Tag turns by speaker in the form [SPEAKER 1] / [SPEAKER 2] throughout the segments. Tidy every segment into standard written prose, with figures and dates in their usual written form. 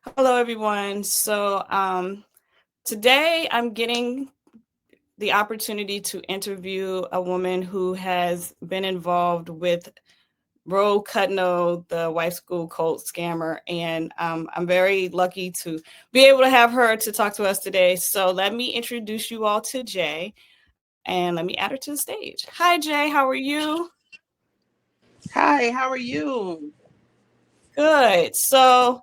[SPEAKER 1] Hello, everyone. Today I'm getting the opportunity to interview a woman who has been involved with Cutno, the wife school cult scammer, and I'm very lucky to be able to have her to talk to us today. So let me introduce you all to Jay, and let me add her to the stage. Hi, Jay. How are you?
[SPEAKER 2] Hi, how are you?
[SPEAKER 1] Good. So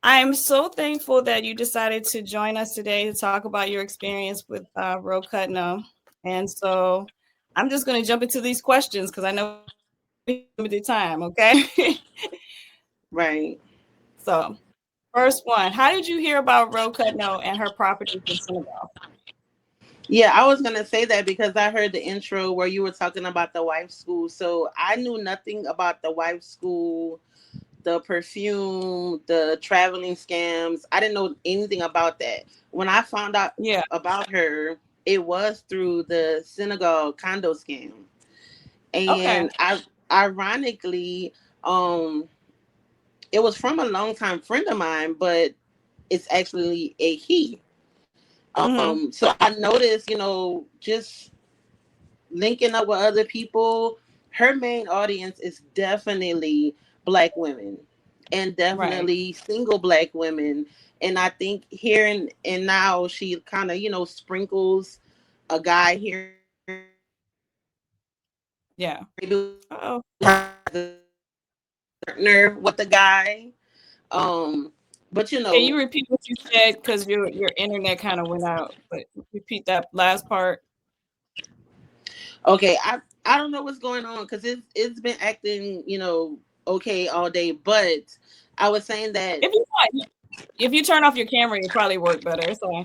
[SPEAKER 1] I'm so thankful that you decided to join us today to talk about your experience with Cutno. And so I'm just going to jump into these questions because I know we have limited time, okay?
[SPEAKER 2] Right.
[SPEAKER 1] So, first one, how did you hear about Cutno and her properties in Senegal?
[SPEAKER 2] Yeah, I was gonna say that because I heard the intro where you were talking about the wife school. So I knew nothing about the wife school, the perfume, the traveling scams. I didn't know anything about that. When I found out
[SPEAKER 1] Yeah.
[SPEAKER 2] about her, it was through the Senegal condo scam.
[SPEAKER 1] Okay.
[SPEAKER 2] And I ironically, um, it was from a longtime friend of mine, but it's actually a he.
[SPEAKER 1] Mm-hmm.
[SPEAKER 2] So I noticed, just linking up with other people, her main audience is definitely black women and
[SPEAKER 1] Right.
[SPEAKER 2] definitely single black women. And I think here and now she kind of, sprinkles a guy here and there,
[SPEAKER 1] Yeah.
[SPEAKER 2] maybe
[SPEAKER 1] Oh.
[SPEAKER 2] partner with the guy. But
[SPEAKER 1] Can you repeat what you said? Because your internet kind of went out, but repeat that last part.
[SPEAKER 2] okay, I don't know what's going on because it's been acting, okay all day. But I was saying that.
[SPEAKER 1] If you want, if you turn off your camera, it probably work better. So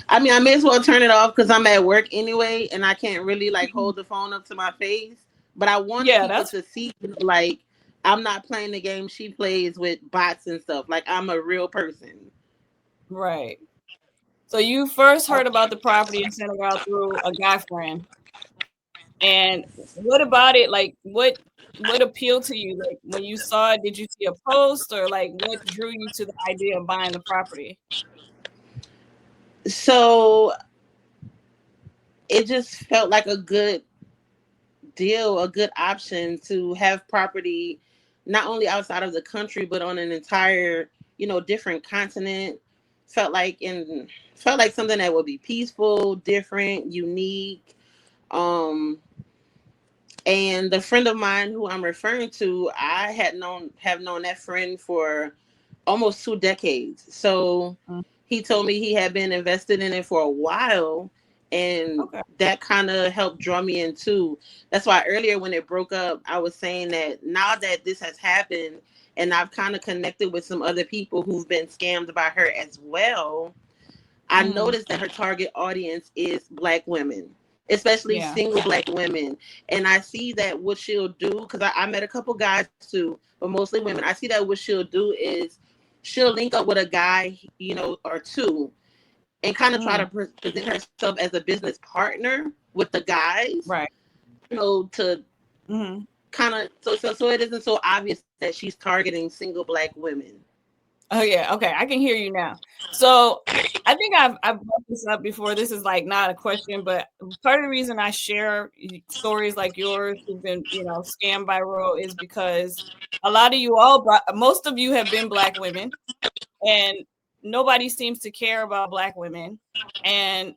[SPEAKER 2] I mean, I may as well turn it off because I'm at work anyway, and I can't really like hold the phone up to my face. But I want
[SPEAKER 1] yeah,
[SPEAKER 2] people
[SPEAKER 1] that's
[SPEAKER 2] to see, like, I'm not playing the game she plays with bots and stuff. Like, I'm a real person.
[SPEAKER 1] right. So you first heard about the property in Senegal through a guy friend, and what about it? Like, what appealed to you? Like when you saw it, did you see a post or like what drew you to the idea of buying the property?
[SPEAKER 2] So it just felt like a good deal, a good option to have property not only outside of the country but on an entire, different continent. Felt like something that would be peaceful, different, unique. Um and the friend of mine who I'm referring to, I have known that friend for almost 2 decades. So
[SPEAKER 1] Mm,
[SPEAKER 2] he told me he had been invested in it for a while, and
[SPEAKER 1] okay.
[SPEAKER 2] that kind of helped draw me in too. That's why earlier when it broke up, I was saying that now that this has happened and I've kind of connected with some other people who've been scammed by her as well, I
[SPEAKER 1] Mm,
[SPEAKER 2] noticed that her target audience is black women, especially
[SPEAKER 1] yeah.
[SPEAKER 2] single black women. And I see that what she'll do, because I met a couple guys too, but mostly women. I see that what she'll do is she'll link up with a guy, or two, and kind of try to
[SPEAKER 1] Mm,
[SPEAKER 2] present herself as a business partner with the guys,
[SPEAKER 1] right.
[SPEAKER 2] to
[SPEAKER 1] Mm-hmm.
[SPEAKER 2] kind of so it isn't so obvious that she's targeting single black women.
[SPEAKER 1] Oh yeah, okay, I can hear you now. So I think I've brought this up before. This is like not a question, but part of the reason I share stories like yours who've been, scammed by Ro is because a lot of you all, most of you have been black women, and nobody seems to care about black women. And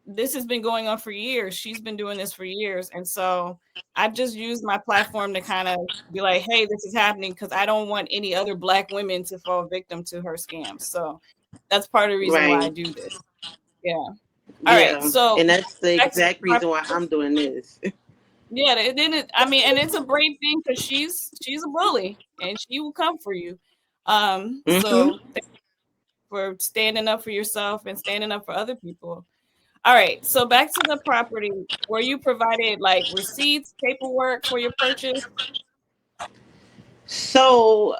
[SPEAKER 1] this has been going on for years. She's been doing this for years. And so I've just used my platform to kind of be like, hey, this is happening because I don't want any other black women to fall victim to her scams. So that's part of the reason why I
[SPEAKER 2] Right.
[SPEAKER 1] do this. Yeah. All right.
[SPEAKER 2] Yeah.
[SPEAKER 1] So
[SPEAKER 2] And that's the
[SPEAKER 1] back to the
[SPEAKER 2] exact reason why I'm doing this.
[SPEAKER 1] yeah, then I mean, and it's a brave thing because she's a bully and she will come for you. So
[SPEAKER 2] Hmm.
[SPEAKER 1] for standing up for yourself and standing up for other people. All right, so back to the property. Were you provided like receipts, paperwork for your purchase?
[SPEAKER 2] So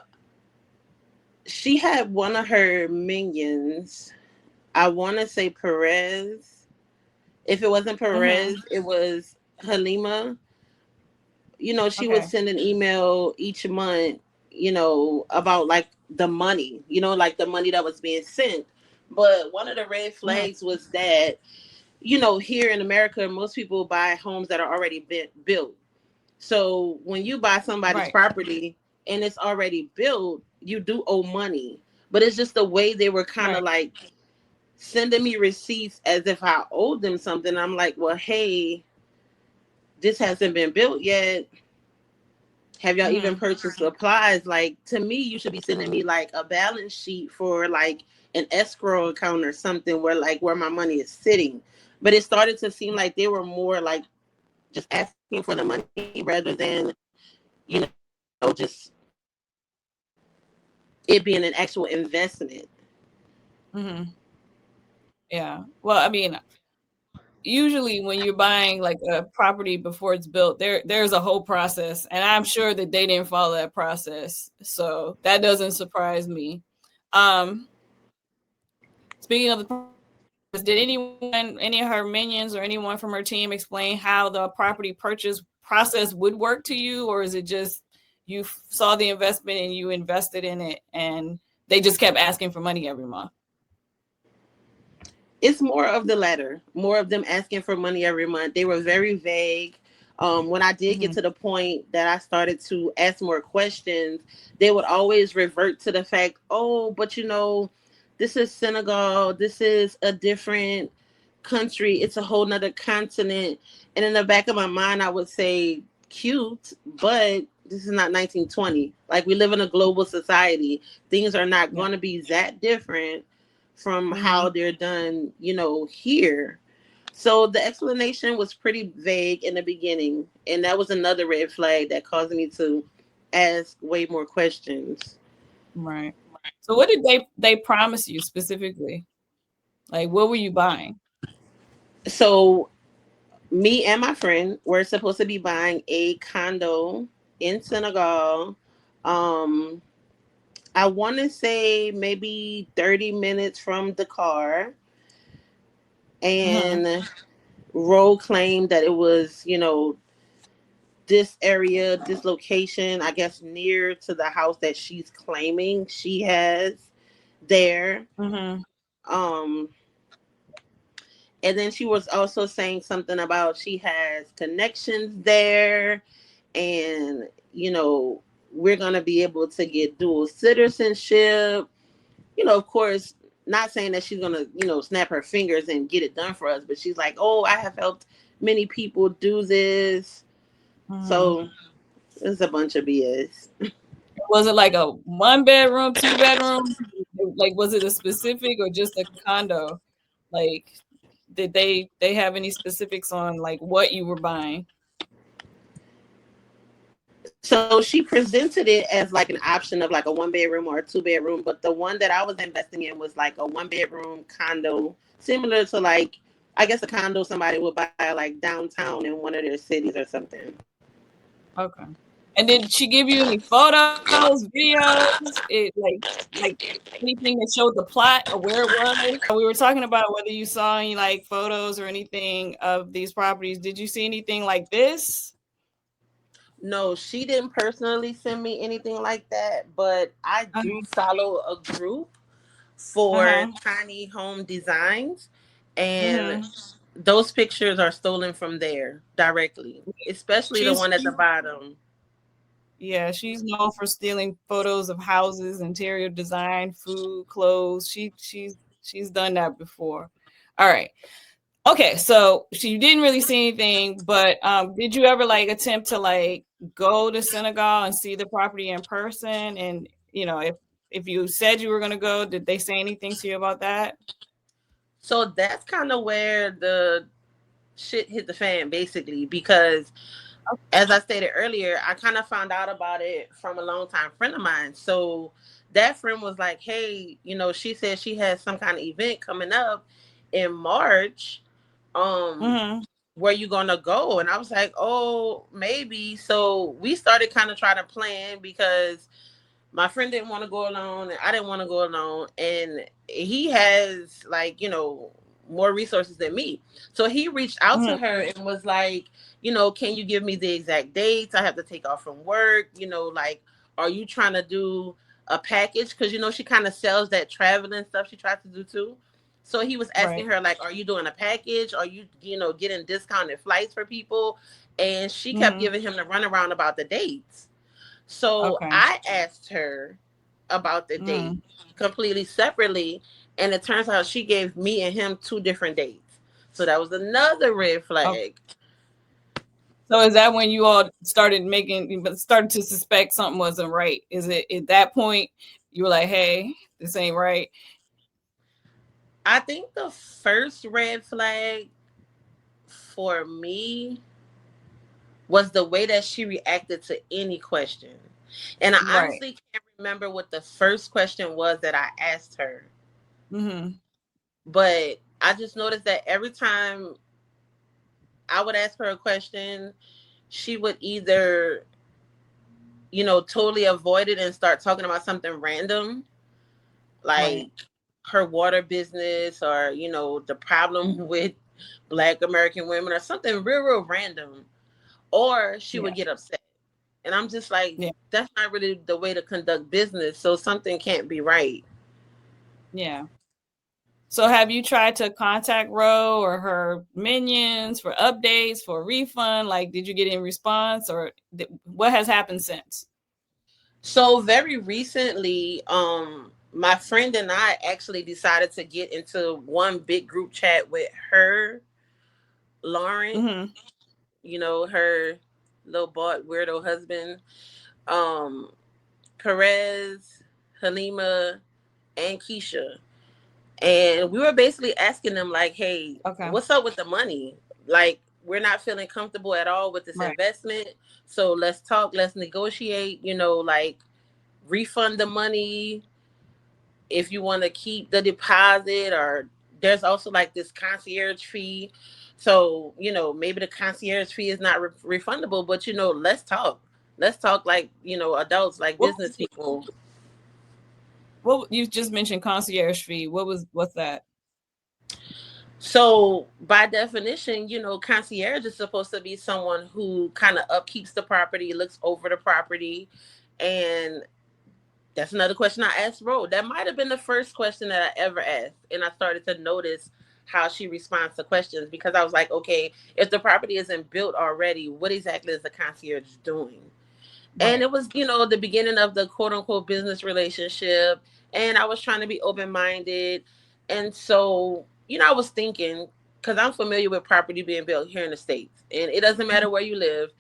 [SPEAKER 2] she had one of her minions. I want to say Perez. If it wasn't
[SPEAKER 1] Mm-hmm.
[SPEAKER 2] Perez, it was Halima. She would
[SPEAKER 1] Okay.
[SPEAKER 2] send an email each month, about like the money, like the money that was being sent. But one of the red
[SPEAKER 1] Mhm.
[SPEAKER 2] flags was that, here in America, most people buy homes that are already built. So when you buy somebody's
[SPEAKER 1] Right.
[SPEAKER 2] property and it's already built, you do owe money. But it's just the way they were kind of
[SPEAKER 1] Right.
[SPEAKER 2] like sending me receipts as if I owed them something. I'm like, well, hey, this hasn't been built yet. Have y'all even
[SPEAKER 1] Mhm.
[SPEAKER 2] purchased supplies? Like, to me, you should be sending me like a balance sheet for like an escrow account or something where my money is sitting. But it started to seem like they were more like just asking for the money rather than, just it being an actual investment.
[SPEAKER 1] Mhm. Yeah. Well, I mean, usually when you're buying like a property before it's built, there's a whole process, and I'm sure that they didn't follow that process. So that doesn't surprise me. Um, Speaking of the process, did anyone, any of her minions or anyone from her team explain how the property purchase process would work to you, or is it just you saw the investment and you invested in it and they just kept asking for money every month?
[SPEAKER 2] It's more of the latter, more of them asking for money every month. They were very vague. When I did get
[SPEAKER 1] Hmm.
[SPEAKER 2] to the point that I started to ask more questions, they would always revert to the fact, oh, but this is Senegal. This is a different country. It's a whole nother continent. And in the back of my mind, I would say, cute, but this is not 1920. Like, we live in a global society. Things are not
[SPEAKER 1] Yeah.
[SPEAKER 2] going to be that different from how
[SPEAKER 1] Hmm.
[SPEAKER 2] they're done, here. So the explanation was pretty vague in the beginning, and that was another red flag that caused me to ask way more questions.
[SPEAKER 1] Right. So what did they promise you specifically? Like what were you buying?
[SPEAKER 2] So me and my friend were supposed to be buying a condo in Senegal. Um, I want to say maybe 30 minutes from the car,
[SPEAKER 1] Hmm.
[SPEAKER 2] and Ro claimed that it was, this area, this location, I guess near to the house that she's claiming she has there.
[SPEAKER 1] Hmm.
[SPEAKER 2] Um, and then she was also saying something about she has connections there, and we're gonna be able to get dual citizenship. Of course, not saying that she's gonna, snap her fingers and get it done for us, but she's like, oh, I have helped many people do this.
[SPEAKER 1] Hmm.
[SPEAKER 2] So it's a bunch of BS.
[SPEAKER 1] Was it like a one bedroom, two bedroom? Like was it a specific or just a condo? Like did they have any specifics on like what you were buying?
[SPEAKER 2] So she presented it as like an option of like a one bedroom or a two bedroom, but the one that I was investing in was like a one bedroom condo, similar to like, I guess, a condo somebody would buy like downtown in one of their cities or something.
[SPEAKER 1] Okay. And did she give you any photos, videos, like anything that showed the plot of where it was? We were talking about whether you saw any like photos or anything of these properties. Did you see anything like this?
[SPEAKER 2] No, she didn't personally send me anything like that, but I do
[SPEAKER 1] Uh-huh.
[SPEAKER 2] follow a group for
[SPEAKER 1] Uh-huh.
[SPEAKER 2] tiny home designs, and
[SPEAKER 1] Hmm.
[SPEAKER 2] those pictures are stolen from there directly, especially the
[SPEAKER 1] She's
[SPEAKER 2] one at the bottom.
[SPEAKER 1] Yeah, she's known for stealing photos of houses, interior design, food, clothes. She's done that before. All right. Okay, so she didn't really see anything, but did you ever like attempt to like go to Senegal and see the property in person? And if you said you were gonna go, did they say anything to you about that?
[SPEAKER 2] So that's kind of where the shit hit the fan, basically, because as I stated earlier, I kind of found out about it from a longtime friend of mine. So that friend was like, hey, she said she has some kind of event coming up in March. Um,
[SPEAKER 1] Mm-hmm.
[SPEAKER 2] where you gonna go? And I was like, oh, maybe. So we started kind of trying to plan, because my friend didn't want to go alone and I didn't want to go alone, and he has, like, more resources than me. So he reached out to
[SPEAKER 1] Mm-hmm.
[SPEAKER 2] her and was like, can you give me the exact dates? I have to take off from work, like, are you trying to do a package, because she kind of sells that traveling stuff she tries to do too. So he was asking
[SPEAKER 1] Right.
[SPEAKER 2] her like, "Are you doing a package? Are you getting discounted flights for people?" And she kept
[SPEAKER 1] Mhm.
[SPEAKER 2] giving him the runaround about the dates. So
[SPEAKER 1] Okay.
[SPEAKER 2] I asked her about the date
[SPEAKER 1] Mhm.
[SPEAKER 2] completely separately, and it turns out she gave me and him two different dates. So that was another red
[SPEAKER 1] Okay.
[SPEAKER 2] flag.
[SPEAKER 1] So is that when you all started to suspect something wasn't right? Is it at that point you were like, "Hey, this ain't right"?
[SPEAKER 2] I think the first red flag for me was the way that she reacted to any question. And I
[SPEAKER 1] Right.
[SPEAKER 2] honestly can't remember what the first question was that I asked her.
[SPEAKER 1] Mhm.
[SPEAKER 2] But I just noticed that every time I would ask her a question, she would either, totally avoid it and start talking about something random, like
[SPEAKER 1] Right.
[SPEAKER 2] her water business, or, the problem with Black American women, or something real, real random. Or she
[SPEAKER 1] Yeah.
[SPEAKER 2] would get upset. And I'm just like,
[SPEAKER 1] Yeah.
[SPEAKER 2] that's not really the way to conduct business. So something can't be right.
[SPEAKER 1] Yeah. So have you tried to contact Ro or her minions for updates, for a refund? Like, did you get any response, or what has happened since?
[SPEAKER 2] So very recently, my friend and I actually decided to get into one big group chat with her, Lauren,
[SPEAKER 1] Mhm.
[SPEAKER 2] her little bought weirdo husband, um, Perez, Halima, and Keisha. And we were basically asking them like, "Hey,
[SPEAKER 1] Okay.
[SPEAKER 2] what's up with the money? Like, we're not feeling comfortable at all with this
[SPEAKER 1] Right.
[SPEAKER 2] investment. So let's talk, let's negotiate, like refund the money if you want to keep the deposit, or there's also like this concierge fee. So, maybe the concierge fee is not refundable, but let's talk. Let's talk like, adults, like
[SPEAKER 1] What
[SPEAKER 2] business people."
[SPEAKER 1] you just mentioned concierge fee. What's that?
[SPEAKER 2] So by definition, concierge is supposed to be someone who kind of upkeeps the property, looks over the property. And that's another question I asked Ro. That might have been the first question that I ever asked. And I started to notice how she responds to questions, because I was like, okay, if the property isn't built already, what exactly is the concierge doing? And
[SPEAKER 1] Right.
[SPEAKER 2] it was, the beginning of the quote unquote business relationship. And I was trying to be open minded. And so, I was thinking, because I'm familiar with property being built here in the States, and it doesn't matter where you live.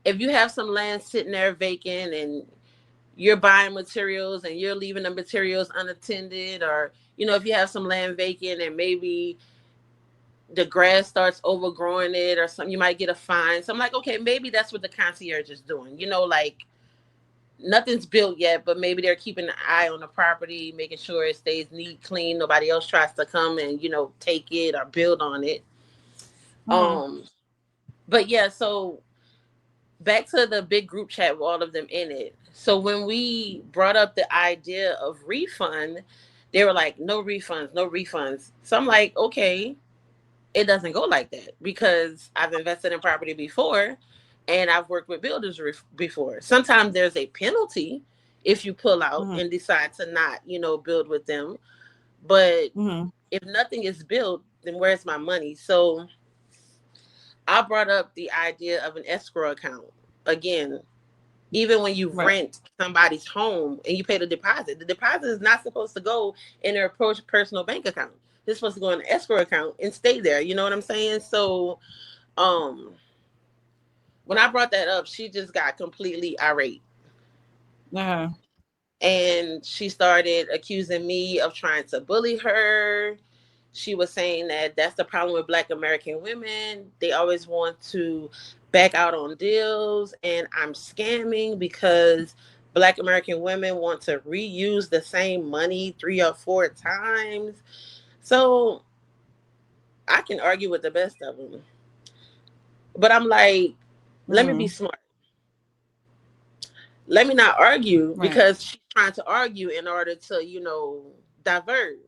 [SPEAKER 2] If you have some land sitting there vacant, and you're buying materials and you're leaving the materials unattended, or, if you have some land vacant and maybe the grass starts overgrowing it or something, you might get a fine. So I'm like, okay, maybe that's what the concierge is doing. Like, nothing's built yet, but maybe they're keeping an eye on the property, making sure it stays neat, clean. Nobody else tries to come and, take it or build on it.
[SPEAKER 1] Mhm.
[SPEAKER 2] Um, but yeah, so back to the big group chat with all of them in it. So when we brought up the idea of refund, they were like, no refunds, no refunds. So I'm like, okay, it doesn't go like that, because I've invested in property before and I've worked with builders before. Sometimes there's a penalty if you pull out
[SPEAKER 1] Mhm.
[SPEAKER 2] and decide to not, build with them. But
[SPEAKER 1] Mhm.
[SPEAKER 2] if nothing is built, then where's my money? So I brought up the idea of an escrow account. Again, even when you
[SPEAKER 1] Right.
[SPEAKER 2] rent somebody's home and you pay the deposit is not supposed to go in their personal bank account. It's supposed to go in an escrow account and stay there. You know what I'm saying? So, um, when I brought that up, she just got completely irate.
[SPEAKER 1] Uh-huh.
[SPEAKER 2] And she started accusing me of trying to bully her. She was saying that that's the problem with Black American women. They always want to back out on deals, and I'm scamming because Black American women want to reuse the same money 3 or 4 times. So I can argue with the best of them. But I'm like, let me be
[SPEAKER 1] Mhm.
[SPEAKER 2] smart. Let me not argue,
[SPEAKER 1] Right.
[SPEAKER 2] because she's trying to argue in order to, divert.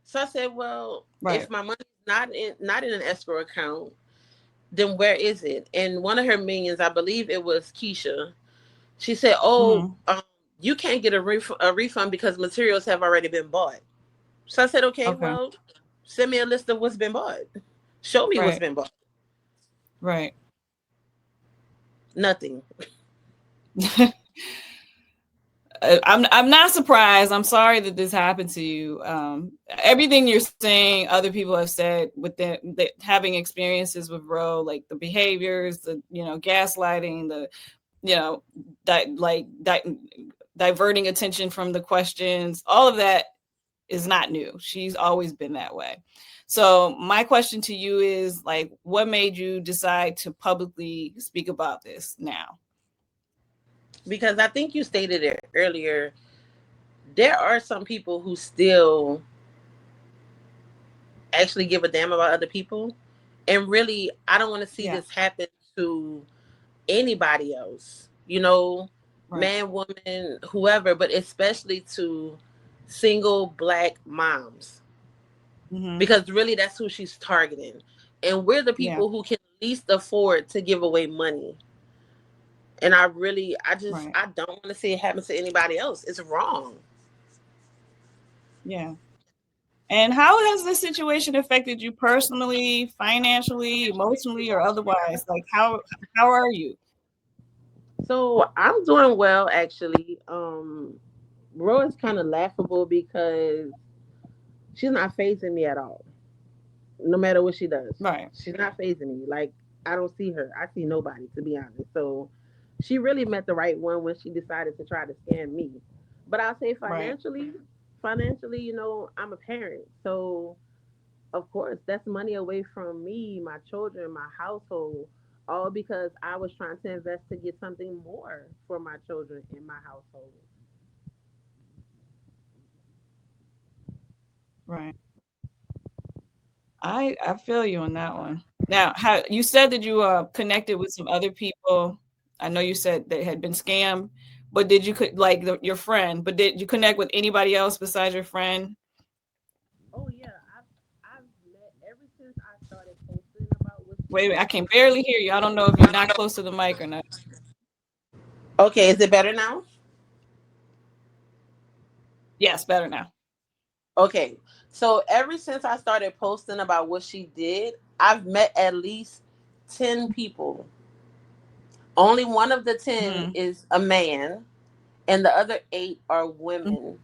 [SPEAKER 2] So I said, well,
[SPEAKER 1] Right.
[SPEAKER 2] if my money's not in an escrow account, then where is it? And one of her minions, I believe it was Keisha, she said, oh,
[SPEAKER 1] Mhm.
[SPEAKER 2] you can't get a refund because materials have already been bought. So I said, okay,
[SPEAKER 1] Okay.
[SPEAKER 2] well, send me a list of what's been bought. Show me what's
[SPEAKER 1] Right.
[SPEAKER 2] been bought.
[SPEAKER 1] Right.
[SPEAKER 2] Nothing.
[SPEAKER 1] I'm not surprised. I'm sorry that this happened to you. Everything you're saying, other people have said with the having experiences with Roe, like the behaviors, the gaslighting, the you know like diverting attention from the questions. All of that is not new. She's always been that way. So my question to you is like, what made you decide to publicly speak about this now?
[SPEAKER 2] Because I think you stated it earlier. There are some people who still actually give a damn about other people. And really, I don't want to see
[SPEAKER 1] Yeah.
[SPEAKER 2] this happen to anybody else, you know,
[SPEAKER 1] Right.
[SPEAKER 2] man, woman, whoever, but especially to single black moms,
[SPEAKER 1] Mm-hmm.
[SPEAKER 2] because really that's who she's targeting. And we're the
[SPEAKER 1] Yeah.
[SPEAKER 2] people who can least afford to give away money. And
[SPEAKER 1] Right.
[SPEAKER 2] I don't want to see it happen to anybody else. It's wrong.
[SPEAKER 1] Yeah. And how has this situation affected you personally, financially, emotionally, or otherwise? Like how are you?
[SPEAKER 2] So I'm doing well, actually. Ro is kind of laughable because she's not phasing me at all. No matter what she does,
[SPEAKER 1] Right.
[SPEAKER 2] she's not phasing me. Like, I don't see her. I see nobody, to be honest. So she really met the right one when she decided to try to scam me. But I'll say
[SPEAKER 1] Right.
[SPEAKER 2] financially, I'm a parent. So of course that's money away from me, my children, my household, all because I was trying to invest to get something more for my children in my household.
[SPEAKER 1] Right. I feel you on that one. Now, how you said that you connected with some other people. I know you said they had been scammed, but did you like your friend? But did you connect with anybody else besides your friend?
[SPEAKER 2] Oh yeah, I've met ever since I started posting about what she
[SPEAKER 1] Wait a minute, I
[SPEAKER 2] did.
[SPEAKER 1] can barely hear you. I don't know if you're not close to the mic or not.
[SPEAKER 2] Okay, is it better now?
[SPEAKER 1] Yes, better now.
[SPEAKER 2] Okay, so ever since I started posting about what she did, I've met at least 10 people. Only one of the 10
[SPEAKER 1] Mm-hmm.
[SPEAKER 2] is a man, and the other 8 are women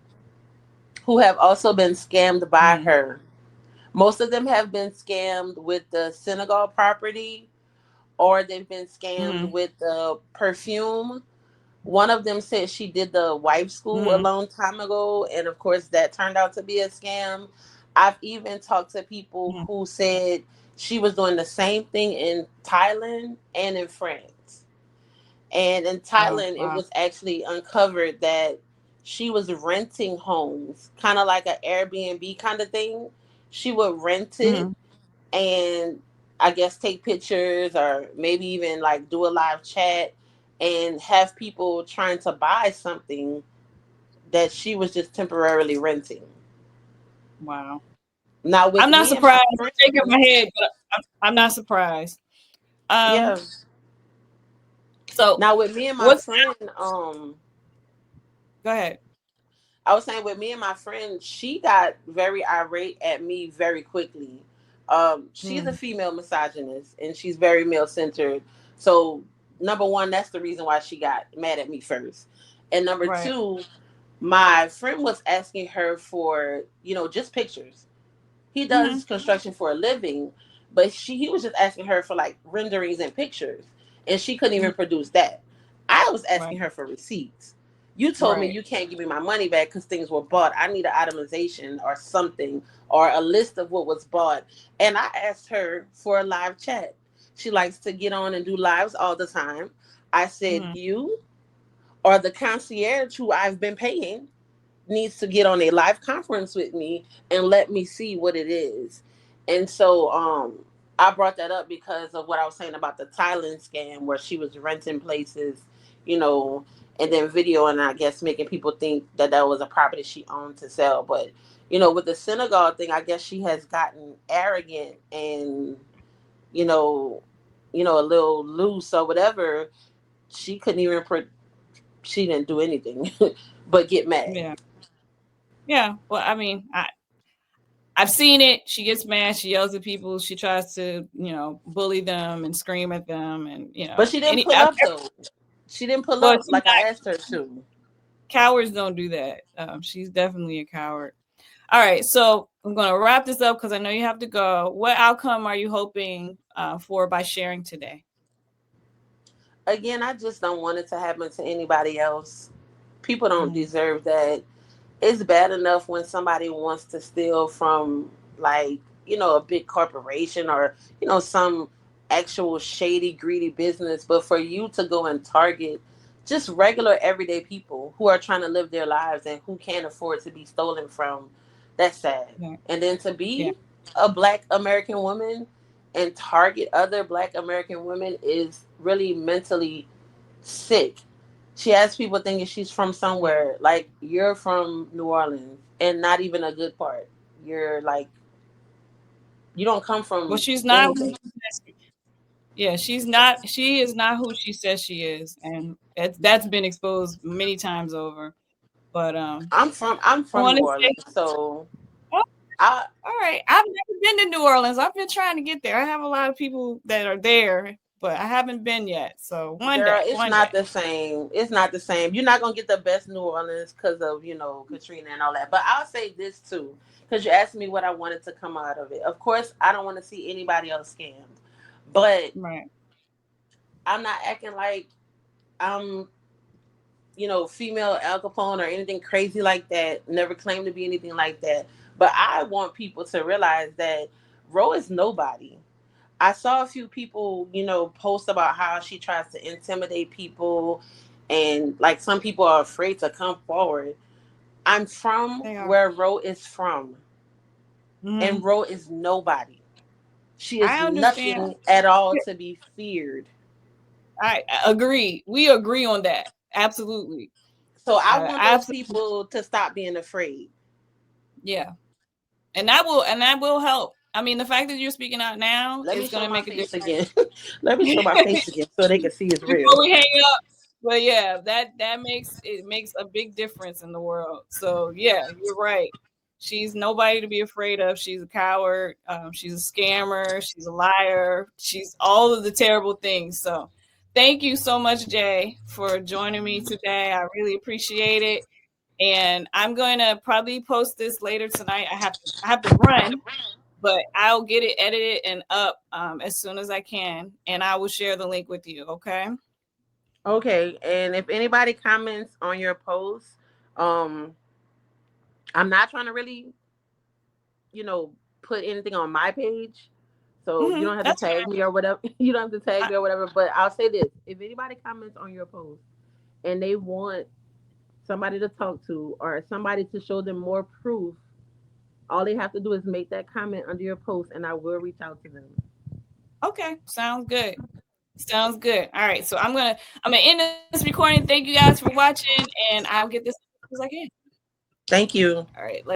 [SPEAKER 2] who have also been scammed by
[SPEAKER 1] Mm-hmm.
[SPEAKER 2] her. Most of them have been scammed with the Senegal property, or they've been scammed
[SPEAKER 1] Mm-hmm.
[SPEAKER 2] with the perfume. One of them said she did the wife school a
[SPEAKER 1] Mm-hmm.
[SPEAKER 2] long time ago, and of course, that turned out to be a scam. I've even talked to people
[SPEAKER 1] Mm-hmm.
[SPEAKER 2] who said she was doing the same thing in Thailand and in France. And in
[SPEAKER 1] Oh,
[SPEAKER 2] Thailand, it
[SPEAKER 1] wow.
[SPEAKER 2] was actually uncovered that she was renting homes, kind of like an Airbnb kind of thing. She would rent it
[SPEAKER 1] Mm-hmm.
[SPEAKER 2] and I guess take pictures or maybe even like do a live chat and have people trying to buy something that she was just temporarily renting.
[SPEAKER 1] Wow.
[SPEAKER 2] Now with
[SPEAKER 1] I'm not
[SPEAKER 2] me and my
[SPEAKER 1] surprised. I'm
[SPEAKER 2] friend,
[SPEAKER 1] shaking my head, but I'm not surprised.
[SPEAKER 2] yeah.
[SPEAKER 1] Um, so
[SPEAKER 2] Now with me and my
[SPEAKER 1] what's
[SPEAKER 2] friend,
[SPEAKER 1] go ahead.
[SPEAKER 2] I was saying with me and my friend, she got very irate at me very quickly. She's a
[SPEAKER 1] Mm,
[SPEAKER 2] female misogynist and she's very male centered. So number one, that's the reason why she got mad at me first. And number
[SPEAKER 1] right.
[SPEAKER 2] two, my friend was asking her for, just pictures. He
[SPEAKER 1] Mm-hmm.
[SPEAKER 2] does construction for a living, but he was just asking her for like renderings and pictures, and she couldn't
[SPEAKER 1] Mm-hmm.
[SPEAKER 2] even produce that. I was
[SPEAKER 1] Right.
[SPEAKER 2] asking her for receipts. You told me
[SPEAKER 1] Right.
[SPEAKER 2] you can't give me my money back because things were bought. I need an itemization or something or a list of what was bought. And I asked her for a live chat. She likes to get on and do lives all the time. I said,
[SPEAKER 1] Mm-hmm.
[SPEAKER 2] you or the concierge who I've been paying needs to get on a live conference with me and let me see what it is. And so I brought that up because of what I was saying about the Thailand scam where she was renting places, you know, and then video and I guess making people think that that was a property she owned to sell. But with the Senegal thing, I guess she has gotten arrogant and you know, a little loose or whatever. She couldn't even she didn't do anything. but get mad.
[SPEAKER 1] Yeah. Yeah. Well, I mean, I've seen it. She gets mad. She yells at people. She tries to, bully them and scream at them, and
[SPEAKER 2] But she didn't pull up though. She didn't pull
[SPEAKER 1] well,
[SPEAKER 2] up
[SPEAKER 1] she's
[SPEAKER 2] like I
[SPEAKER 1] not.
[SPEAKER 2] asked her to.
[SPEAKER 1] Cowards don't do that. She's definitely a coward. All right, so I'm going to wrap this up because I know you have to go. What outcome are you hoping for by sharing today?
[SPEAKER 2] Again, I just don't want it to happen to anybody else. People don't
[SPEAKER 1] Mm,
[SPEAKER 2] deserve that. It's bad enough when somebody wants to steal from, like, a big corporation, or some actual shady greedy business, but for you to go and target just regular everyday people who are trying to live their lives and who can't afford to be stolen from, that's sad.
[SPEAKER 1] yeah,
[SPEAKER 2] And then to
[SPEAKER 1] yeah.
[SPEAKER 2] be a black American woman and target other black American women is really mentally sick. She has people thinking she's from somewhere. Like, you're from New Orleans and not even a good part. You're like, you don't come
[SPEAKER 1] Well,
[SPEAKER 2] from
[SPEAKER 1] she's not who
[SPEAKER 2] anything.
[SPEAKER 1] she says yeah, she's not. She is not who she says she is, and that's been exposed many times over. But I
[SPEAKER 2] I'm from
[SPEAKER 1] want
[SPEAKER 2] New
[SPEAKER 1] to say,
[SPEAKER 2] Orleans, so
[SPEAKER 1] oh,
[SPEAKER 2] I
[SPEAKER 1] all right. I've never been to New Orleans. I've been trying to get there. I have a lot of people that are there, but I haven't been yet. So one
[SPEAKER 2] girl,
[SPEAKER 1] day,
[SPEAKER 2] it's
[SPEAKER 1] one
[SPEAKER 2] not
[SPEAKER 1] day.
[SPEAKER 2] the same. It's not the same. You're not gonna get the best New Orleans because of Katrina and all that. But I'll say this too, because you asked me what I wanted to come out of it. Of course, I don't want to see anybody else scammed, but
[SPEAKER 1] Right.
[SPEAKER 2] I'm not acting like I'm female Al Capone or anything crazy like that. Never claimed to be anything like that. But I want people to realize that Ro is nobody. I saw a few people, post about how she tries to intimidate people, and like some people are afraid to come forward. I'm from
[SPEAKER 1] They are.
[SPEAKER 2] where Ro is from, and
[SPEAKER 1] Hmm.
[SPEAKER 2] Ro is nobody. She is
[SPEAKER 1] I understand.
[SPEAKER 2] nothing at all to be feared.
[SPEAKER 1] I agree. We agree on that. Absolutely.
[SPEAKER 2] So I want those
[SPEAKER 1] Absolutely.
[SPEAKER 2] people to stop being afraid.
[SPEAKER 1] Yeah. And that will help. I mean, the fact that you're speaking out now
[SPEAKER 2] Let me
[SPEAKER 1] is going
[SPEAKER 2] show
[SPEAKER 1] to
[SPEAKER 2] my
[SPEAKER 1] make a
[SPEAKER 2] face
[SPEAKER 1] difference.
[SPEAKER 2] again. Let me show my face again so they can see it's
[SPEAKER 1] Before
[SPEAKER 2] real.
[SPEAKER 1] we hang up. But yeah, that makes a big difference in the world. So yeah, you're right. She's nobody to be afraid of. She's a coward. She's a scammer. She's a liar. She's all of the terrible things. So thank you so much, Jay, for joining me today. I really appreciate it. And I'm going to probably post this later tonight. I have to run, but I'll get it edited and up as soon as I can, and I will share the link with you. Okay.
[SPEAKER 2] Okay, and if anybody comments on your post, um, I'm not trying to really, you know, put anything on my page. So you don't have to
[SPEAKER 1] That's
[SPEAKER 2] tag me or whatever. You don't have to tag
[SPEAKER 1] fine.
[SPEAKER 2] me or whatever. But I'll say this: if anybody comments on your post and they want somebody to talk to or somebody to show them more proof, all they have to do is make that comment under your post, and I will reach out to them.
[SPEAKER 1] Okay, sounds good. Sounds good. All right, so I'm gonna end this recording. Thank you guys for watching, and I'll get this as soon as I can.
[SPEAKER 2] Thank you.
[SPEAKER 1] All right,